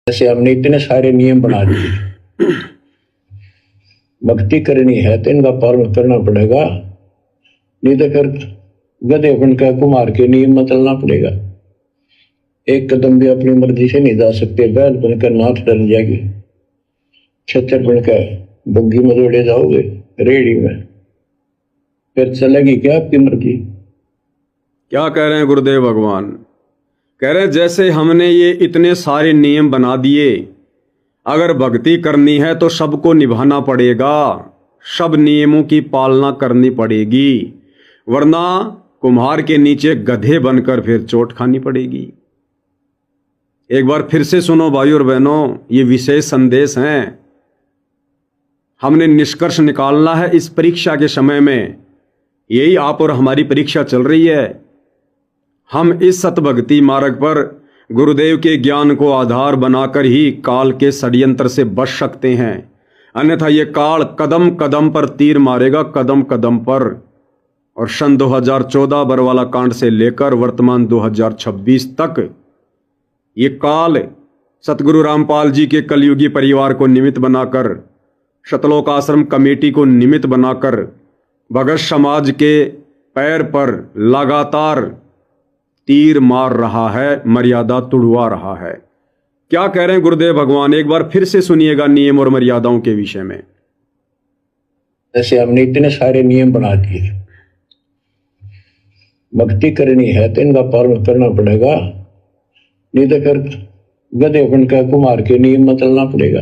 जैसे हमने इतने सारे नियम बना दिए, भक्ति करनी है तो इनका पालन करना पड़ेगा, नहीं तो फिर गधे बनकर कुमार के नियम में चलना पड़ेगा। एक कदम भी अपनी मर्जी से नहीं जा सकते, बैल बनकर नाथ डल जाएगी, छतर बनकर बुग्गी में दौड़े जाओगे रेड़ी में, फिर चलेगी क्या आपकी मर्जी। क्या कह रहे हैं गुरुदेव भगवान? कह रहे हैं जैसे हमने ये इतने सारे नियम बना दिए, अगर भक्ति करनी है तो सबको निभाना पड़ेगा, सब नियमों की पालना करनी पड़ेगी, वरना कुम्हार के नीचे गधे बनकर फिर चोट खानी पड़ेगी। एक बार फिर से सुनो भाई और बहनों, ये विशेष संदेश हैं। हमने निष्कर्ष निकालना है इस परीक्षा के समय में, यही आप और हमारी परीक्षा चल रही है। हम इस सतभक्ति मार्ग पर गुरुदेव के ज्ञान को आधार बनाकर ही काल के षड्यंत्र से बच सकते हैं, अन्यथा ये काल कदम कदम पर तीर मारेगा, कदम कदम पर। और सन 2014 बरवाला कांड से लेकर वर्तमान 2026 तक ये काल सतगुरु रामपाल जी के कलयुगी परिवार को निमित्त बनाकर, शतलोक आश्रम कमेटी को निमित्त बनाकर भगत समाज के पैर पर लगातार तीर मार रहा है, मर्यादा तुड़वा रहा है। क्या कह रहे हैं गुरुदेव भगवान? एक बार फिर से सुनिएगा नियम और मर्यादाओं के विषय में। जैसे हमने इतने सारे नियम बना दिए, भक्ति करनी है तो इनका पालन करना पड़ेगा, नहीं तो फिर गधे बनकर कुमार के नियम में चलना पड़ेगा।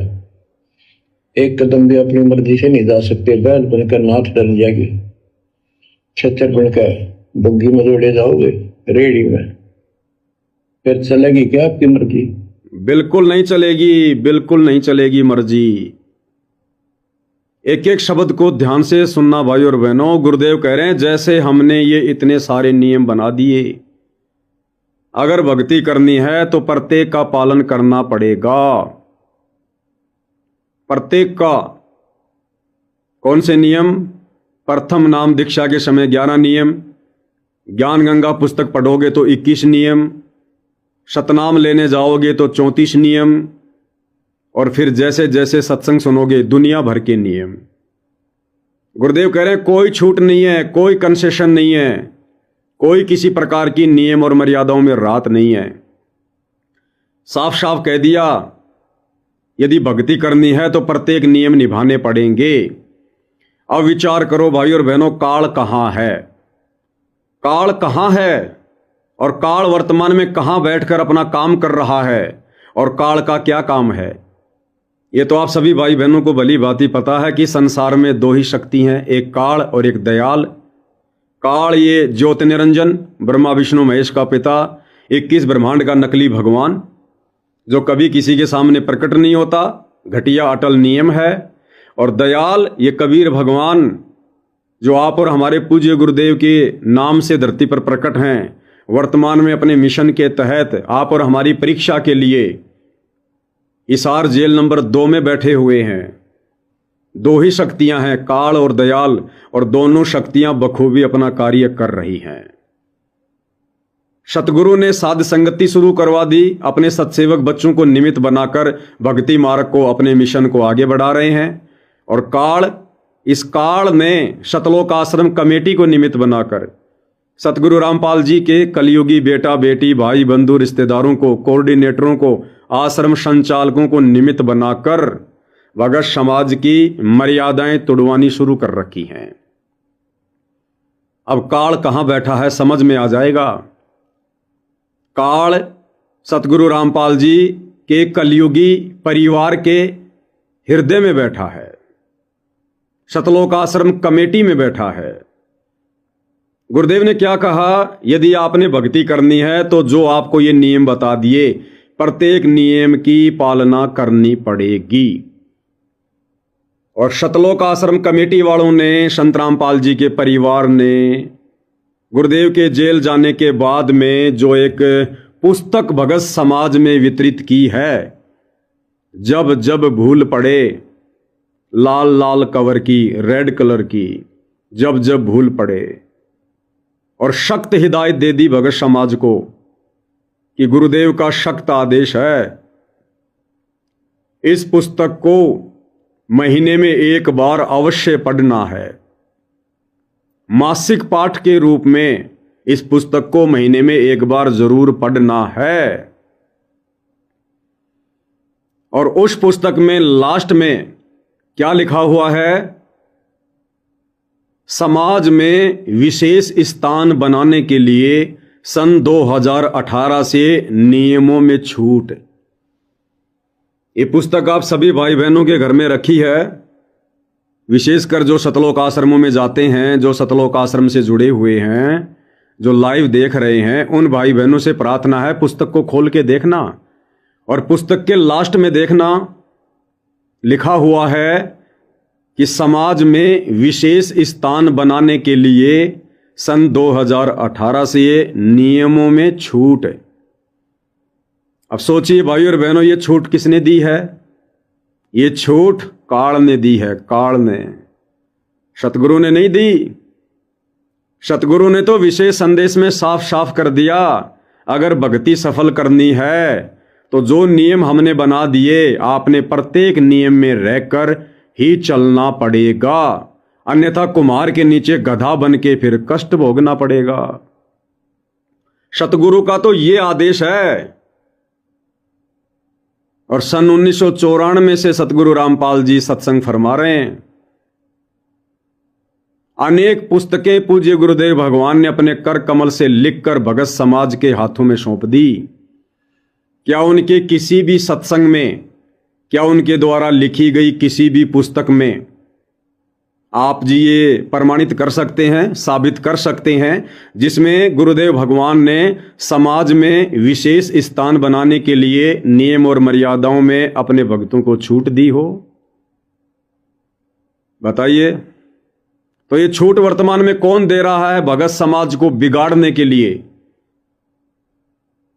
एक कदम भी अपनी मर्जी से नहीं जा सकते, बैल बनकर नाथ डल जाएगी, छतर बनकर बुग्गी में दौड़े जाओगे रेड़ी में, फिर चलेगी क्या आपकी मर्जी। बिल्कुल नहीं चलेगी, बिल्कुल नहीं चलेगी मर्जी। एक एक शब्द को ध्यान से सुनना भाई और बहनों। गुरुदेव कह रहे हैं जैसे हमने ये इतने सारे नियम बना दिए, अगर भक्ति करनी है तो प्रत्येक का पालन करना पड़ेगा, प्रत्येक का। कौन से नियम? प्रथम नाम दीक्षा के समय 11 नियम, ज्ञान गंगा पुस्तक पढ़ोगे तो 21 नियम, शतनाम लेने जाओगे तो 34 नियम, और फिर जैसे जैसे सत्संग सुनोगे दुनिया भर के नियम। गुरुदेव कह रहे हैं कोई छूट नहीं है, कोई कंसेशन नहीं है, कोई किसी प्रकार की नियम और मर्यादाओं में रात नहीं है। साफ साफ कह दिया, यदि भक्ति करनी है तो प्रत्येक नियम निभाने पड़ेंगे। अब विचार करो भाई और बहनों, काल कहाँ है? काल कहाँ है? और काल वर्तमान में कहाँ बैठकर अपना काम कर रहा है? और काल का क्या काम है? ये तो आप सभी भाई बहनों को भली भांति पता है कि संसार में 2 ही शक्ति हैं, एक काल और एक दयाल। काल ये ज्योति निरंजन, ब्रह्मा विष्णु महेश का पिता, 21 ब्रह्मांड का नकली भगवान, जो कभी किसी के सामने प्रकट नहीं होता, घटिया अटल नियम है। और दयाल ये कबीर भगवान, जो आप और हमारे पूज्य गुरुदेव के नाम से धरती पर प्रकट हैं, वर्तमान में अपने मिशन के तहत आप और हमारी परीक्षा के लिए हिसार जेल नंबर 2 में बैठे हुए हैं। 2 ही शक्तियां हैं, काल और दयाल, और दोनों शक्तियां बखूबी अपना कार्य कर रही हैं। सतगुरु ने साध संगति शुरू करवा दी, अपने सत्सेवक बच्चों को निमित्त बनाकर भक्ति मार्ग को, अपने मिशन को आगे बढ़ा रहे हैं। और काल, इस काल ने शतलोक आश्रम कमेटी को निमित्त बनाकर सतगुरु रामपाल जी के कलयुगी बेटा बेटी, भाई बंधु, रिश्तेदारों को, कोऑर्डिनेटरों को, आश्रम संचालकों को निमित्त बनाकर भगत समाज की मर्यादाएं तुड़वानी शुरू कर रखी हैं। अब काल कहां बैठा है समझ में आ जाएगा। काल सतगुरु रामपाल जी के कलयुगी परिवार के हृदय में बैठा है, शतलोक आश्रम कमेटी में बैठा है। गुरुदेव ने क्या कहा? यदि आपने भक्ति करनी है तो जो आपको ये नियम बता दिए, प्रत्येक नियम की पालना करनी पड़ेगी। और शतलोक आश्रम कमेटी वालों ने, संत रामपाल जी के परिवार ने गुरुदेव के जेल जाने के बाद में जो एक पुस्तक भगत समाज में वितरित की है, जब जब भूल पड़े, लाल लाल कवर की, रेड कलर की, जब जब भूल पड़े, और सख्त हिदायत दे दी भगत समाज को कि गुरुदेव का सख्त आदेश है इस पुस्तक को महीने में एक बार अवश्य पढ़ना है। मासिक पाठ के रूप में इस पुस्तक को महीने में एक बार जरूर पढ़ना है। और उस पुस्तक में लास्ट में क्या लिखा हुआ है? समाज में विशेष स्थान बनाने के लिए सन 2018 से नियमों में छूट। ये पुस्तक आप सभी भाई बहनों के घर में रखी है, विशेषकर जो सतलोक आश्रमों में जाते हैं, जो सतलोक आश्रम से जुड़े हुए हैं, जो लाइव देख रहे हैं, उन भाई बहनों से प्रार्थना है पुस्तक को खोल के देखना। और पुस्तक के लास्ट में देखना लिखा हुआ है कि समाज में विशेष स्थान बनाने के लिए सन 2018 से नियमों में छूट। अब सोचिए भाई और बहनों, ये छूट किसने दी है? ये छूट काल ने दी है। काल ने, सतगुरु ने नहीं दी। सतगुरु ने तो विशेष संदेश में साफ साफ कर दिया, अगर भक्ति सफल करनी है तो जो नियम हमने बना दिए, आपने प्रत्येक नियम में रहकर ही चलना पड़ेगा, अन्यथा कुम्हार के नीचे गधा बन के फिर कष्ट भोगना पड़ेगा। सतगुरु का तो ये आदेश है। और सन 1994 से सतगुरु रामपाल जी सत्संग फरमा रहे हैं। अनेक पुस्तकें पूज्य गुरुदेव भगवान ने अपने कर कमल से लिखकर भगत समाज के हाथों में सौंप दी। क्या उनके किसी भी सत्संग में, क्या उनके द्वारा लिखी गई किसी भी पुस्तक में आप जी ये प्रमाणित कर सकते हैं, साबित कर सकते हैं, जिसमें गुरुदेव भगवान ने समाज में विशेष स्थान बनाने के लिए नियम और मर्यादाओं में अपने भक्तों को छूट दी हो? बताइए। तो ये छूट वर्तमान में कौन दे रहा है? भगत समाज को बिगाड़ने के लिए,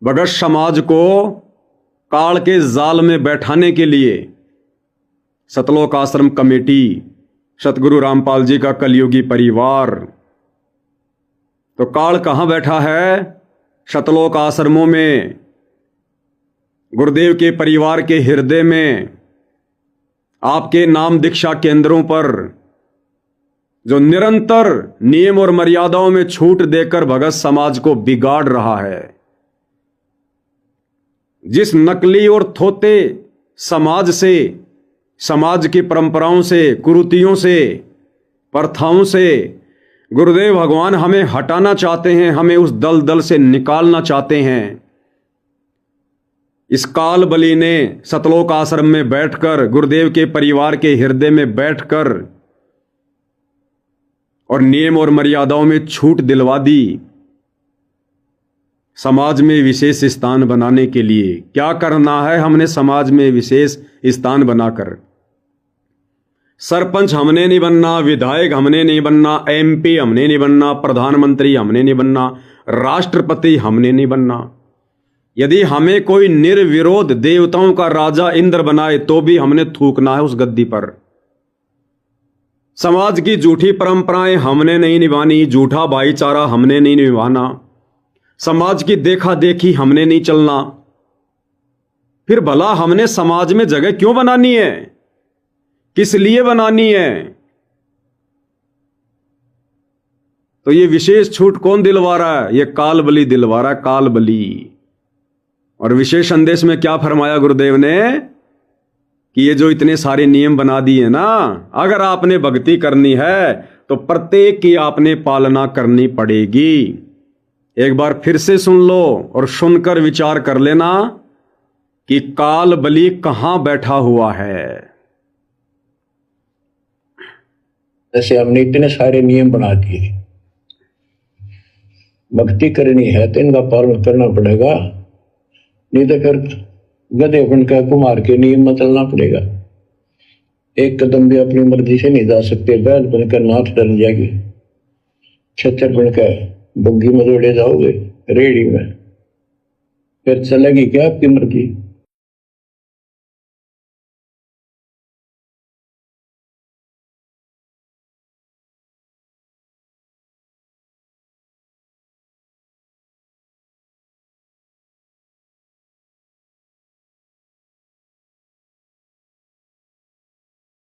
भगत समाज को काल के जाल में बैठाने के लिए सतलोक आश्रम कमेटी, सतगुरु रामपाल जी का कलयुगी परिवार। तो काल कहां बैठा है? सतलोक आश्रमों में, गुरुदेव के परिवार के हृदय में, आपके नाम दीक्षा केंद्रों पर, जो निरंतर नियम और मर्यादाओं में छूट देकर भगत समाज को बिगाड़ रहा है। जिस नकली और थोते समाज से, समाज की परंपराओं से, कुरीतियों से, प्रथाओं से गुरुदेव भगवान हमें हटाना चाहते हैं, हमें उस दलदल से निकालना चाहते हैं। इस काल बली ने सतलोक आश्रम में बैठकर, गुरुदेव के परिवार के हृदय में बैठकर और नियम और मर्यादाओं में छूट दिलवा दी। समाज में विशेष स्थान बनाने के लिए क्या करना है हमने? समाज में विशेष स्थान बनाकर सरपंच हमने नहीं बनना, विधायक हमने नहीं बनना, MP हमने नहीं बनना, प्रधानमंत्री हमने नहीं बनना, राष्ट्रपति हमने नहीं बनना। यदि हमें कोई निर्विरोध देवताओं का राजा इंद्र बनाए तो भी हमने थूकना है उस गद्दी पर। समाज की झूठी परंपराएं हमने नहीं निभानी, झूठा भाईचारा हमने नहीं निभाना, समाज की देखा देखी हमने नहीं चलना। फिर भला हमने समाज में जगह क्यों बनानी है? किस लिए बनानी है? तो ये विशेष छूट कौन दिलवा रहा है? ये काल बली दिलवा रहा है, काल बली। और विशेष संदेश में क्या फरमाया गुरुदेव ने कि ये जो इतने सारे नियम बना दिए ना, अगर आपने भक्ति करनी है तो प्रत्येक की आपने पालना करनी पड़ेगी। एक बार फिर से सुन लो और सुनकर विचार कर लेना कि काल बली कहां बैठा हुआ है। जैसे हमने इतने सारे नियम बना दिए, भक्ति करनी है तो इनका पालन करना पड़ेगा, नहीं तो फिर गधे बन कर कुमार के नियम में चलना पड़ेगा। एक कदम भी अपनी मर्जी से नहीं जा सकते, बैल बनकर नाथ डल जाएगी, छतर बनकर बुग्गी में दौड़े जाओगे रेड़ी में, फिर चलेगी क्या आपकी मर्जी?